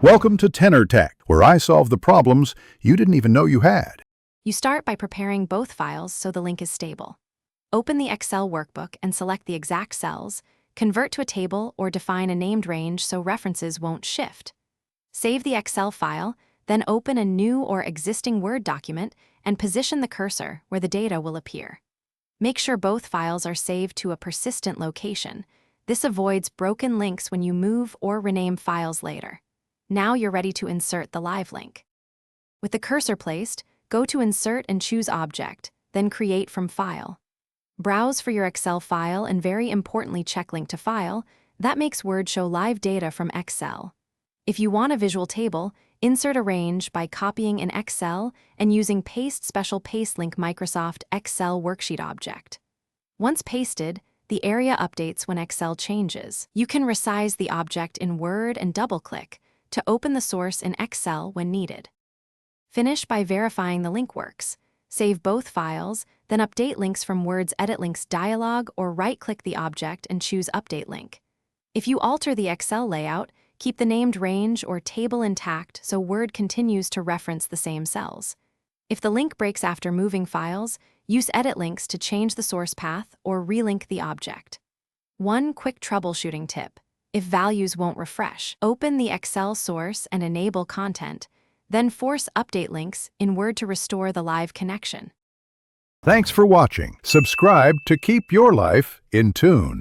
Welcome to Tenor Tech, where I solve the problems you didn't even know you had. You start by preparing both files so the link is stable. Open the Excel workbook and select the exact cells, convert to a table or define a named range so references won't shift. Save the Excel file, then open a new or existing Word document and position the cursor where the data will appear. Make sure both files are saved to a persistent location. This avoids broken links when you move or rename files later. Now you're ready to insert the live link. With the cursor placed, go to Insert and choose Object, then Create from File. Browse for your Excel file and very importantly check Link to File. That makes Word show live data from Excel. If you want a visual table, insert a range by copying in Excel and using Paste Special Paste Link Microsoft Excel Worksheet Object. Once pasted, the area updates when Excel changes. You can resize the object in Word and double-click to open the source in Excel when needed. Finish by verifying the link works. Save both files, then update links from Word's Edit Links dialog or right-click the object and choose Update Link. If you alter the Excel layout, keep the named range or table intact so Word continues to reference the same cells. If the link breaks after moving files, use Edit Links to change the source path or relink the object. One quick troubleshooting tip. If values won't refresh, open the Excel source and enable content, then force update links in Word to restore the live connection. Thanks for watching. Subscribe to keep your life in tune.